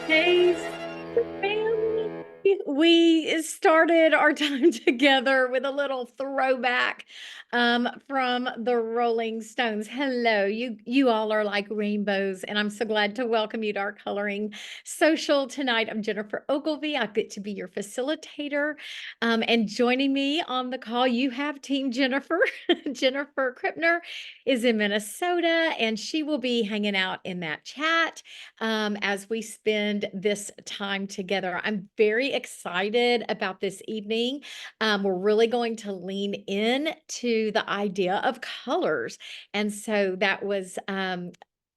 Hey, family. We started our time together with a little throwback from the Rolling Stones. Hello, you all are like rainbows, and I'm so glad to welcome you to our coloring social tonight. I'm Jennifer Ogilvy. I get to be your facilitator. And joining me on the call, you have Team Jennifer. Jennifer Krippner is in Minnesota, and she will be hanging out in that chat as we spend this time together. I'm very excited about this evening. We're really going to lean in to the idea of colors. And so that was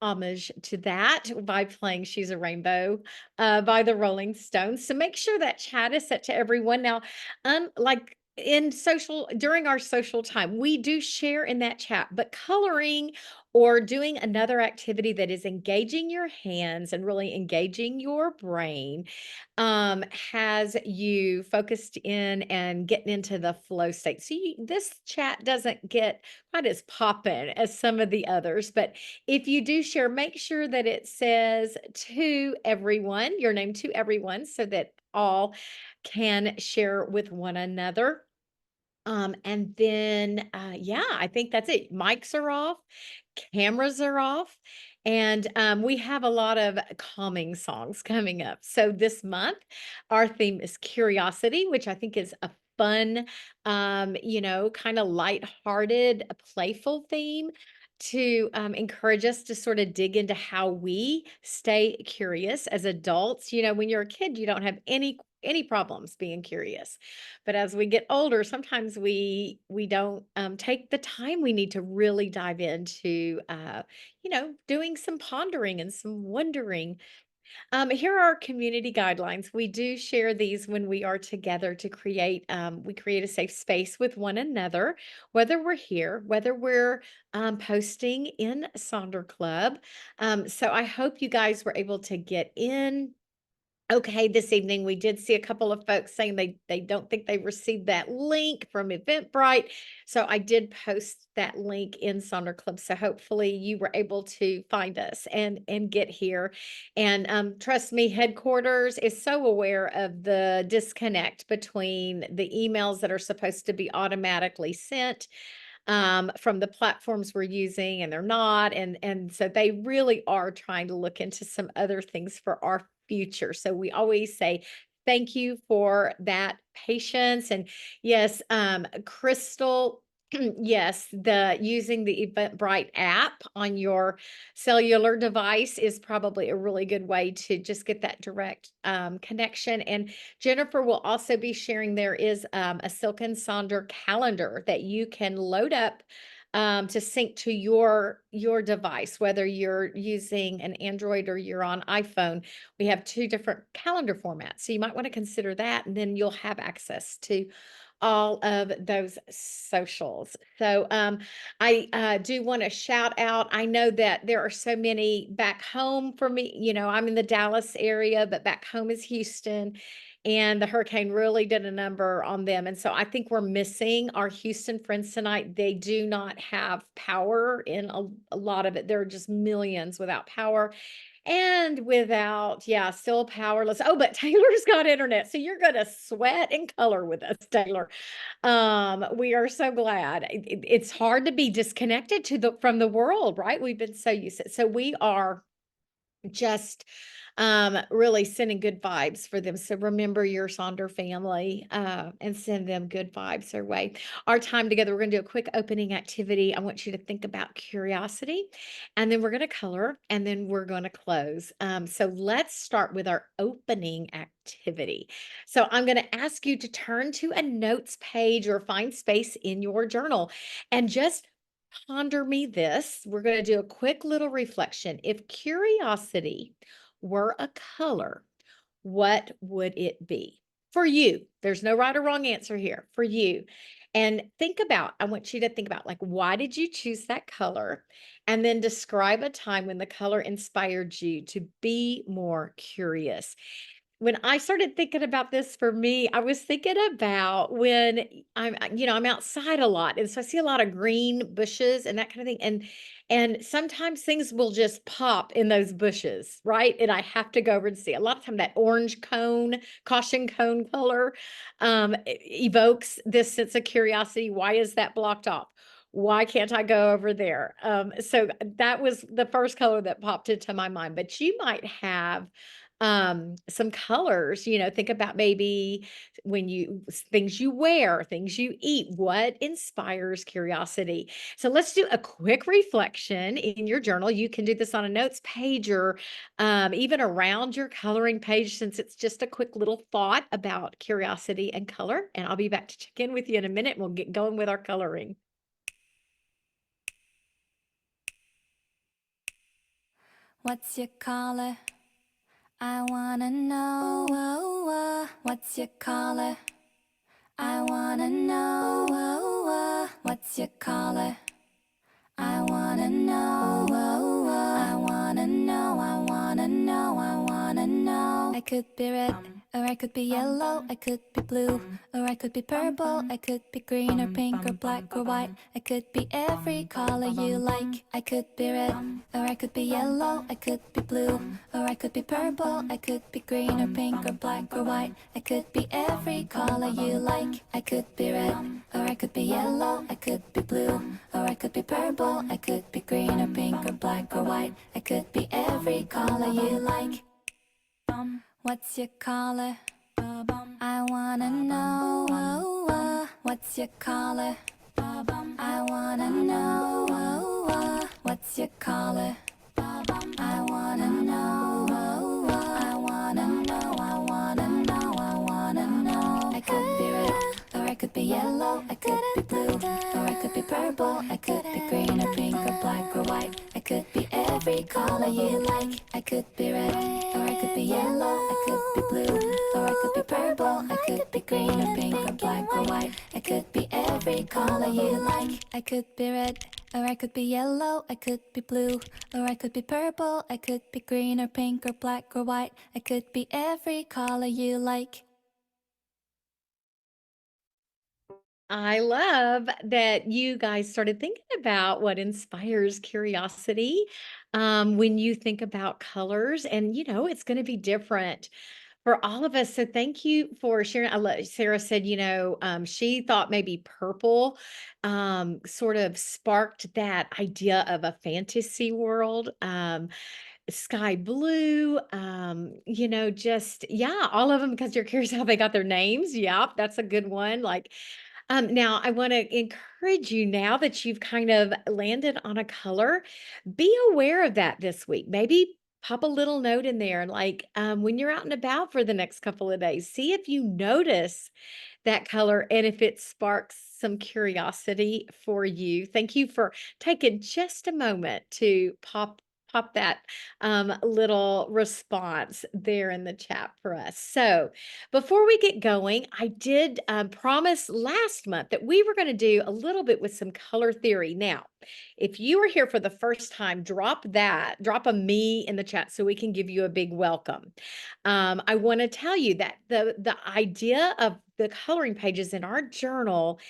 homage to that by playing She's a Rainbow by the Rolling Stones. So make sure that chat is set to everyone. Now, like in social during our social time, we do share in that chat, but coloring or doing another activity that is engaging your hands and really engaging your brain has you focused in and getting into the flow state. So this chat doesn't get quite as poppin' as some of the others, but if you do share, make sure that it says to everyone, your name to everyone, so that all can share with one another. And then, yeah, I think that's it. Mics are off, cameras are off, and we have a lot of calming songs coming up. So this month, our theme is curiosity, which I think is a fun, kind of lighthearted, playful theme to encourage us to sort of dig into how we stay curious as adults. When you're a kid, you don't have any problems being curious, but as we get older, sometimes we don't take the time we need to really dive into doing some pondering and some wondering. Here are our community guidelines. We do share these when we are together to we create a safe space with one another, whether we're here, whether we're posting in Sonder Club. So I hope you guys were able to get in okay this evening. We did see a couple of folks saying they don't think they received that link from Eventbrite. So I did post that link in Sonder Club. So hopefully you were able to find us and get here. And trust me, headquarters is so aware of the disconnect between the emails that are supposed to be automatically sent from the platforms we're using, and they're not. And so they really are trying to look into some other things for our future. So we always say thank you for that patience. And yes, Crystal, yes, the using the Eventbrite app on your cellular device is probably a really good way to just get that direct connection. And Jennifer will also be sharing there is a Silken Sonder calendar that you can load up to sync to your device, whether you're using an Android or you're on iPhone. We have two different calendar formats, so you might want to consider that, and then you'll have access to all of those socials. So I do want to shout out. I know that there are so many back home for me. I'm in the Dallas area, but back home is Houston. And the hurricane really did a number on them. And so I think we're missing our Houston friends tonight. They do not have power in a lot of it. There are just millions without power and without, yeah, still powerless. Oh, but Taylor's got internet. So you're going to sweat and color with us, Taylor. We are so glad. It's hard to be disconnected from the world, right? We've been so used to it. So we are just really sending good vibes for them. So remember your Sonder family and send them good vibes their way. Our time together, we're going to do a quick opening activity. I want you to think about curiosity, and then we're going to color, and then we're going to close. So let's start with our opening activity. So I'm going to ask you to turn to a notes page or find space in your journal and just ponder me this. We're going to do a quick little reflection. If curiosity were a color, what would it be for you? There's no right or wrong answer here for you. And I want you to think about, like, why did you choose that color? And then describe a time when the color inspired you to be more curious. when I started thinking about this for me, I was thinking about when I'm outside a lot, and so I see a lot of green bushes and that kind of thing, and sometimes things will just pop in those bushes, right? And I have to go over and see. A lot of time that orange cone, caution cone color, evokes this sense of curiosity. Why is that blocked off? Why can't I go over there? So that was the first color that popped into my mind. But you might have some colors, think about maybe things you wear, things you eat, what inspires curiosity. So let's do a quick reflection in your journal. You can do this on a notes page or even around your coloring page, since it's just a quick little thought about curiosity and color. And I'll be back to check in with you in a minute. We'll get going with our coloring. What's your color? I wanna know. What's your color? I wanna know. What's your color? I wanna know. I wanna know. I wanna know. I wanna know. I could be red, or I could be yellow. I could be blue, or I could be purple. I could be green or pink or black or white. I could be every color you like. I could be red, or I could be yellow. I could be blue, or I could be purple. I could be green or pink or black or white. I could be every color you like. I could be red, or I could be yellow. I could be blue, or I could be purple. I could be green or pink or black or white. I could be every color you like. What's your color? I wanna know. What's your color? I wanna know. What's your color? I wanna know. I wanna know. I wanna know. I wanna know. I could be red, or I could be yellow. I could be blue, or I could be purple. I could be green or pink or black or white. I could be every color you like. I could be red, or I could be yellow. I could be blue, or I could be purple. I could be green or pink or black or white. I could be every color you like. I could be red, or I could be yellow. I could be blue, or I could be purple. I could be green or pink or black or white. I could be every color you like. I love that you guys started thinking about what inspires curiosity when you think about colors. And, it's going to be different for all of us. So thank you for sharing. Sarah said, she thought maybe purple sort of sparked that idea of a fantasy world. Sky blue, just, yeah, all of them, because you're curious how they got their names. Yep, that's a good one. Like, now I want to encourage you, now that you've kind of landed on a color, be aware of that this week. Maybe pop a little note in there, like when you're out and about for the next couple of days, see if you notice that color and if it sparks some curiosity for you. Thank you for taking just a moment to pop that little response there in the chat for us. So before we get going, I did promise last month that we were going to do a little bit with some color theory. Now, if you are here for the first time, drop a me in the chat so we can give you a big welcome. I want to tell you that the idea of the coloring pages in our journal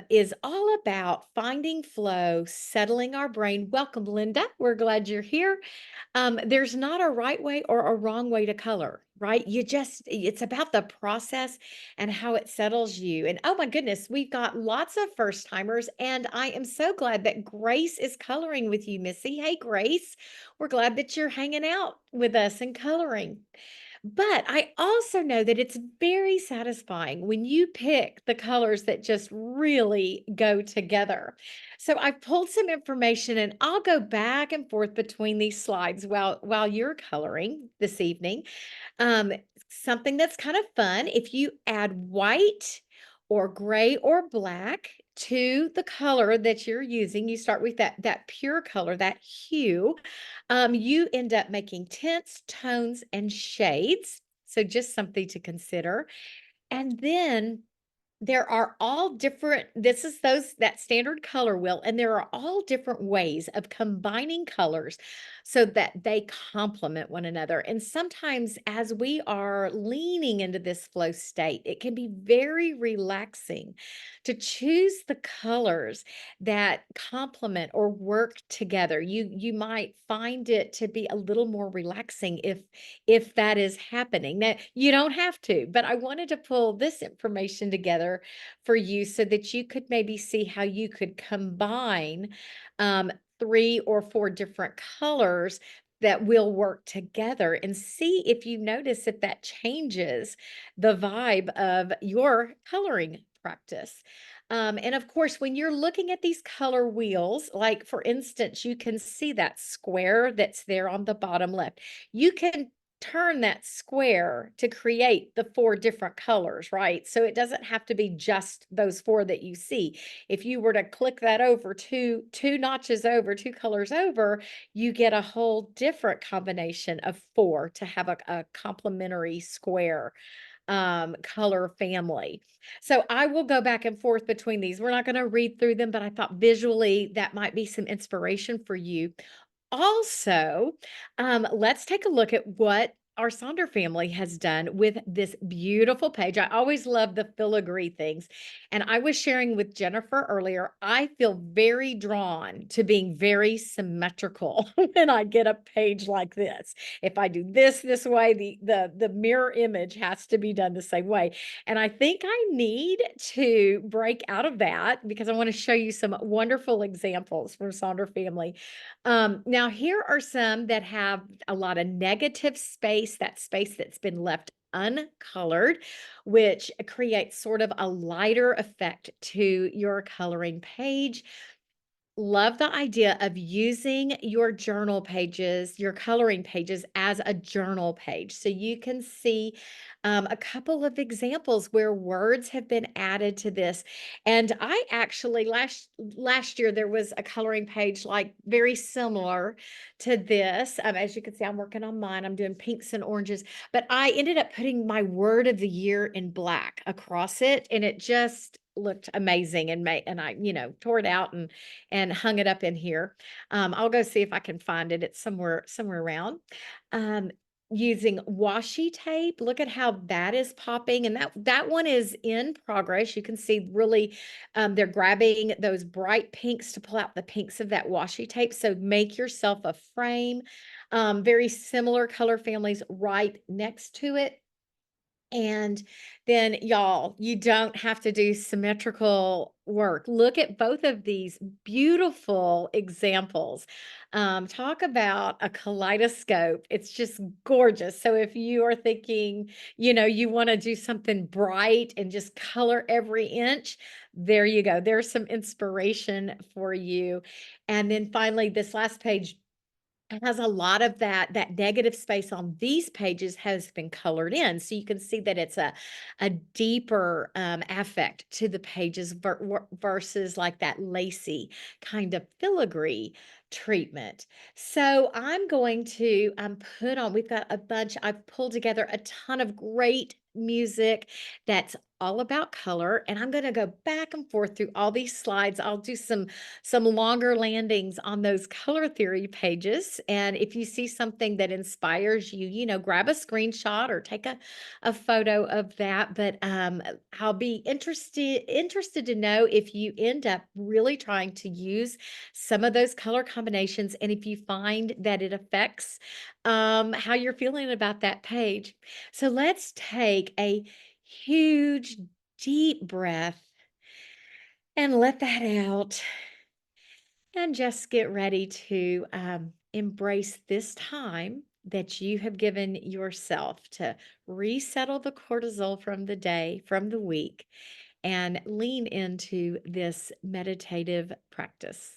is all about finding flow, settling our brain. Welcome, Linda. We're glad you're here. There's not a right way or a wrong way to color, right? It's about the process and how it settles you. And oh my goodness, we've got lots of first timers, and I am so glad that Grace is coloring with you, Missy. Hey, Grace, we're glad that you're hanging out with us and coloring. But I also know that it's very satisfying when you pick the colors that just really go together. So I pulled some information, and I'll go back and forth between these slides while you're coloring this evening. Um, Something that's kind of fun, if you add white or gray or black to the color that you're using, you start with that pure color, that hue, you end up making tints, tones, and shades. So just something to consider. And then there are all different this is those that standard color wheel, and there are all different ways of combining colors so that they complement one another. And sometimes as we are leaning into this flow state, it can be very relaxing to choose the colors that complement or work together. You might find it to be a little more relaxing if that is happening. Now, you don't have to, but I wanted to pull this information together for you so that you could maybe see how you could combine um, 3 or 4 different colors that will work together and see if you notice if that changes the vibe of your coloring practice. And of course, when you're looking at these color wheels, like for instance, you can see that square that's there on the bottom left. You can turn that square to create the 4 different colors, right? So it doesn't have to be just those 4 that you see. If you were to click that over 2 notches over, 2 colors over, you get a whole different combination of 4 to have a complementary square color family. So I will go back and forth between these. We're not going to read through them, but I thought visually that might be some inspiration for you. Also, let's take a look at what our Sonder family has done with this beautiful page. I always love the filigree things. And I was sharing with Jennifer earlier, I feel very drawn to being very symmetrical when I get a page like this. If I do this way, the mirror image has to be done the same way. And I think I need to break out of that because I want to show you some wonderful examples from Sonder family. Now here are some that have a lot of negative space, that space that's been left uncolored, which creates sort of a lighter effect to your coloring page. Love the idea of using your journal pages, your coloring pages as a journal page. So you can see a couple of examples where words have been added to this. And I actually last year there was a coloring page like very similar to this. As you can see, I'm working on mine. I'm doing pinks and oranges, but I ended up putting my word of the year in black across it, and it just looked amazing and I tore it out and hung it up in here. I'll go see if I can find it. It's somewhere around. Um, Using washi tape. Look at how that is popping, and that one is in progress. You can see really they're grabbing those bright pinks to pull out the pinks of that washi tape. So make yourself a frame. Very similar color families right next to it. And then, y'all, you don't have to do symmetrical work. Look at both of these beautiful examples. Talk about a kaleidoscope. It's just gorgeous. So if you are thinking, you want to do something bright and just color every inch, there you go. There's some inspiration for you. And then finally, this last page has a lot of that negative space on these pages has been colored in. So you can see that it's a deeper affect to the pages versus like that lacy kind of filigree treatment. So I'm going to put on, we've got a bunch, I've pulled together a ton of great music that's all about color, and I'm going to go back and forth through all these slides. I'll do some longer landings on those color theory pages. And if you see something that inspires you, grab a screenshot or take a photo of that. But I'll be interested to know if you end up really trying to use some of those color combinations and if you find that it affects how you're feeling about that page. So let's take a huge deep breath and let that out. And just get ready to embrace this time that you have given yourself to resettle the cortisol from the day, from the week, and lean into this meditative practice.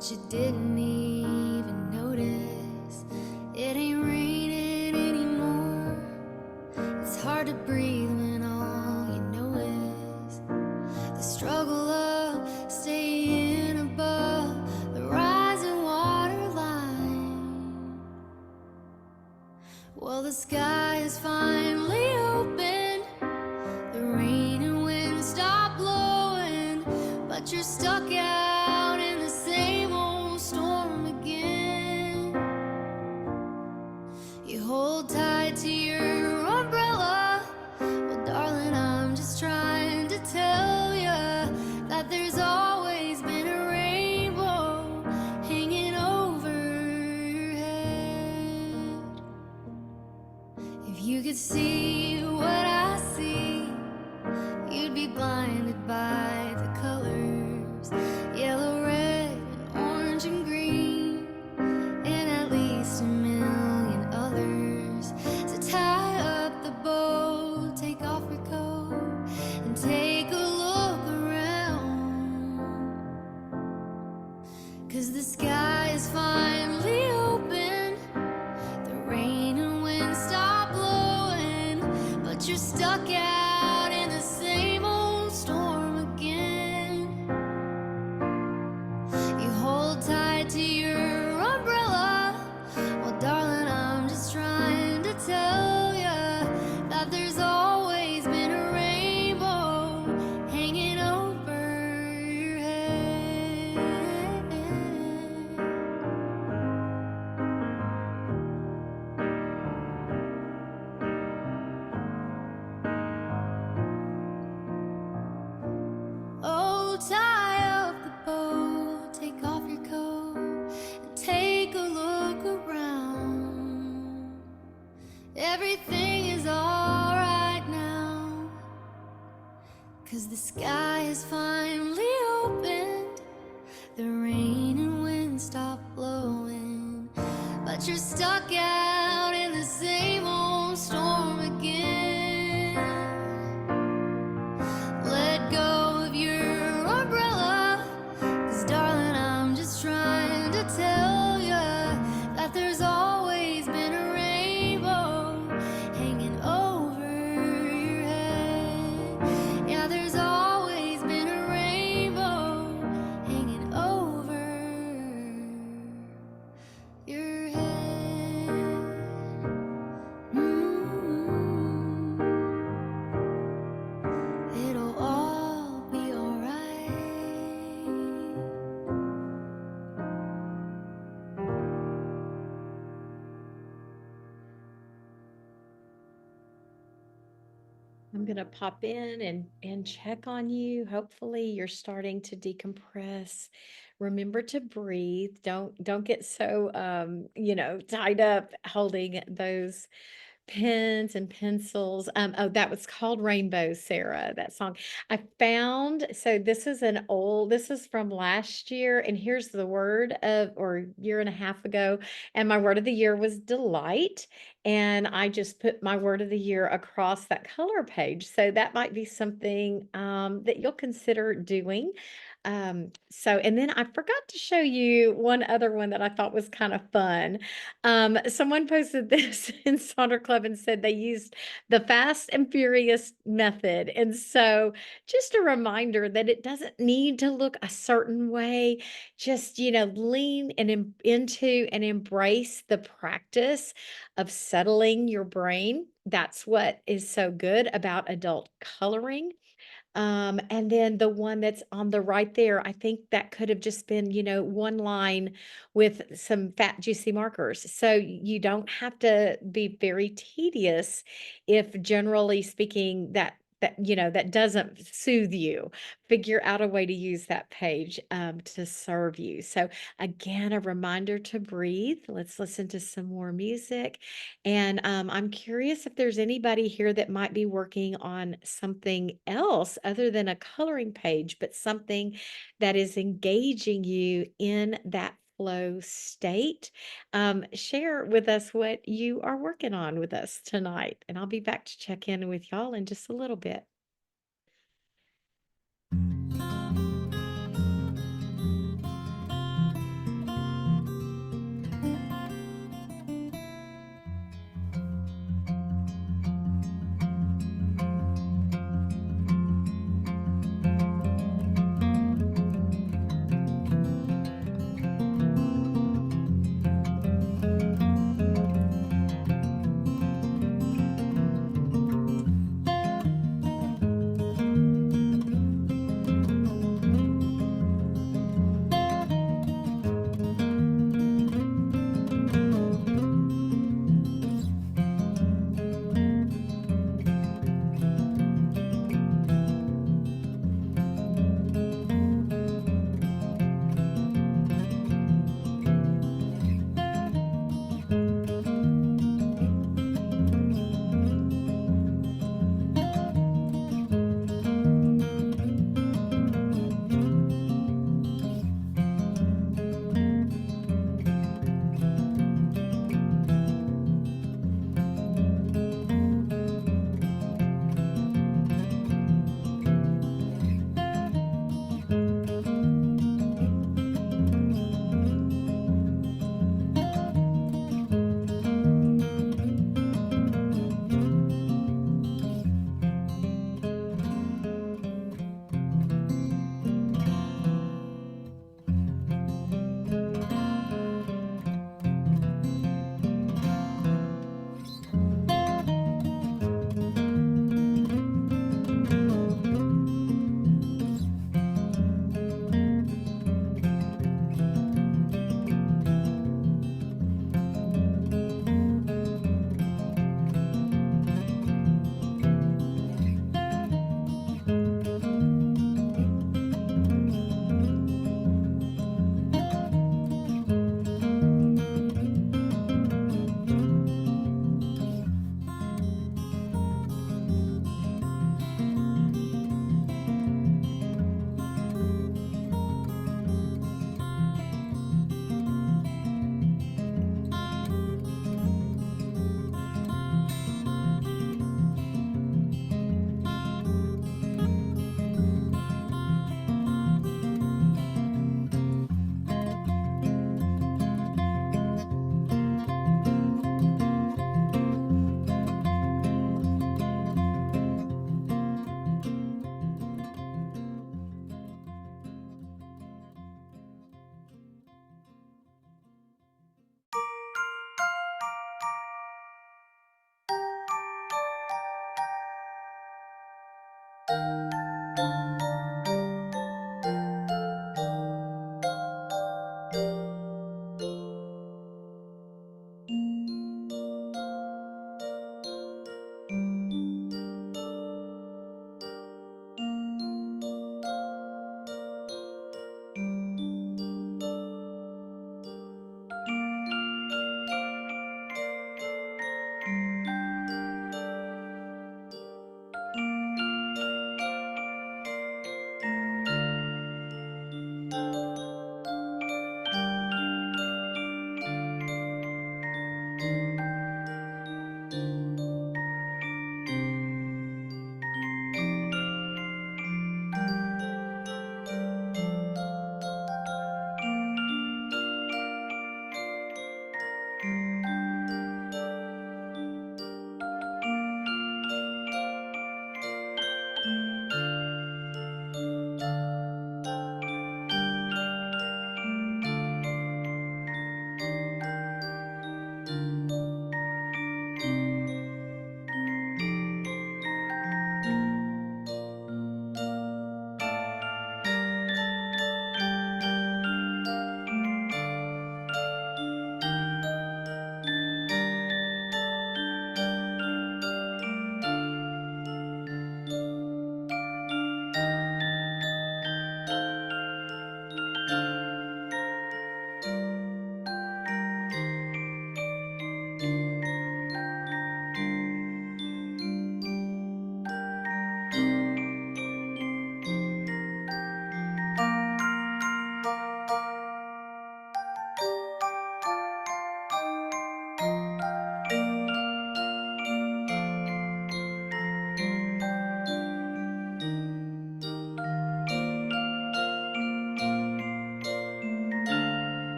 but you didn't even notice. It ain't raining anymore. It's hard to breathe when all you know is the struggle of staying above the rising water line. Well, the sky is finally open, the rain and wind stop blowing, but you're stuck out in the same old storm again. You hold tight to your umbrella. Well, darling, I'm just trying to tell you that there's always been a rainbow hanging over your head. If you could see what I see, you'd be blinded by the colors, yellow, red, and orange and green, and at least a million others. So tie up the bow, take off your coat, and take a look around. 'Cause the sky is finally open, the rain and wind stop blowing, but you're stuck out in the same old storm again. You hold tight to your umbrella. Well, darling, I'm just trying to tell you that there's always been a rainbow hanging over your head. Oh, tie up the bow, take off your coat, and take a look around. Everything is alright now, 'cause the sky is finally opened, the rain and wind stop blowing, but you're stuck out in the same old storm again. Let go of your umbrella, 'cause darling, I'm just trying to tell you that there's always been a rainbow hanging over your head. Yeah, there's always been a rainbow hanging over your head. It'll all be alright. I'm gonna pop in and check on you. Hopefully, you're starting to decompress. Remember to breathe. Don't get so tied up holding those pens and pencils. Oh, that was called Rainbow, Sarah, that song. I found, so this is from last year, and here's the word of, or year and a half ago, and my word of the year was delight. And I just put my word of the year across that color page. So that might be something that you'll consider doing. And then I forgot to show you one other one that I thought was kind of fun. Someone posted this in Sonder Club and said they used the fast and furious method. And so just a reminder that it doesn't need to look a certain way. Just, lean into and embrace the practice of settling your brain. That's what is so good about adult coloring. And then the one that's on the right there, I think that could have just been, one line with some fat, juicy markers. So you don't have to be very tedious if generally speaking that doesn't soothe you. Figure out a way to use that page to serve you. So again, a reminder to breathe. Let's listen to some more music. And I'm curious if there's anybody here that might be working on something else other than a coloring page, but something that is engaging you in that flow state. Share with us what you are working on with us tonight, and I'll be back to check in with y'all in just a little bit.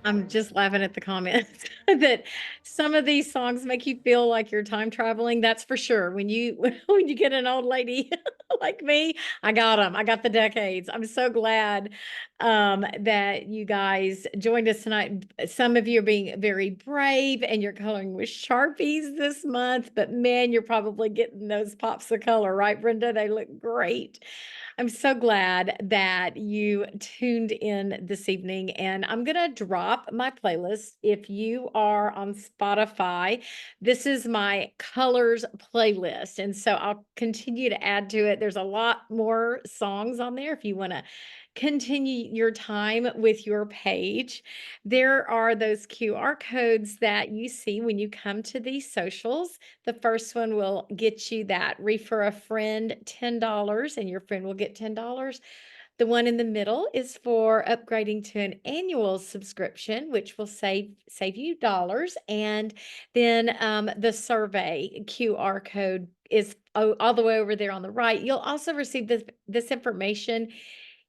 I'm just laughing at the comments that some of these songs make you feel like you're time traveling. That's for sure. When you when you get an old lady like me, I got them. I got the decades. I'm so glad that you guys joined us tonight. Some of you are being very brave and you're coloring with Sharpies this month, but man, you're probably getting those pops of color, right, Brenda? They look great. I'm so glad that you tuned in this evening, and I'm going to drop my playlist. If you are on Spotify, this is my colors playlist. And so I'll continue to add to it. There's a lot more songs on there if you want to continue your time with your page. There are those QR codes that you see when you come to these socials. The first one will get you that refer a friend $10 and your friend will get $10. The one in the middle is for upgrading to an annual subscription, which will save you dollars. And then the survey QR code is all the way over there on the right. You'll also receive this information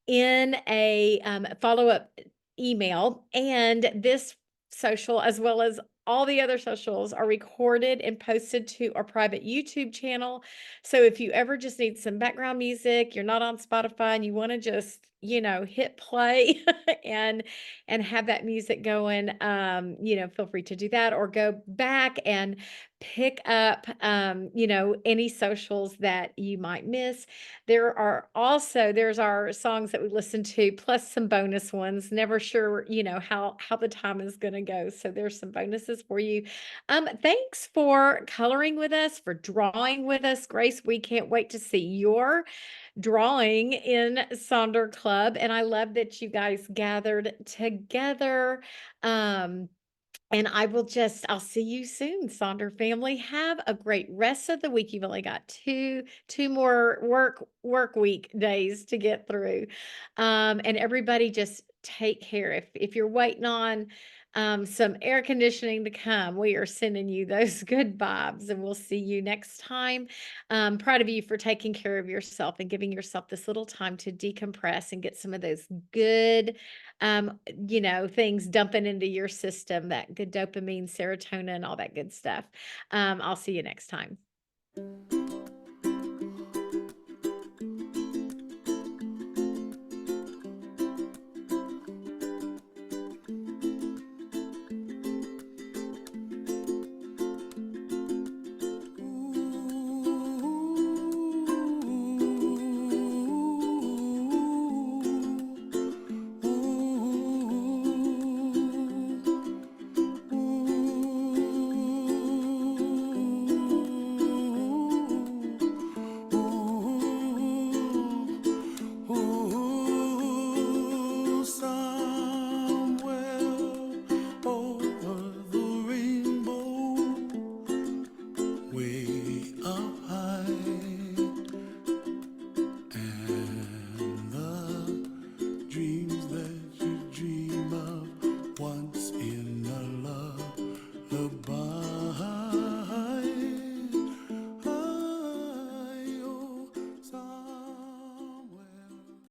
in a follow-up email, and this social, as well as all the other socials, are recorded and posted to our private YouTube channel. So if you ever just need some background music, you're not on Spotify and you want to just, hit play and have that music going, feel free to do that, or go back and pick up any socials that you might miss. There's our songs that we listen to, plus some bonus ones. Never sure, how the time is gonna go. So there's some bonuses for you. Thanks for coloring with us, for drawing with us. Grace, we can't wait to see your drawing in Sonder Club. And I love that you guys gathered together. Um, and I'll see you soon, Sonder family. Have a great rest of the week. You've only got two more work week days to get through. And everybody just take care. If you're waiting on some air conditioning to come, we are sending you those good vibes, and we'll see you next time. Proud of you for taking care of yourself and giving yourself this little time to decompress and get some of those good things dumping into your system, that good dopamine, serotonin, all that good stuff. I'll see you next time.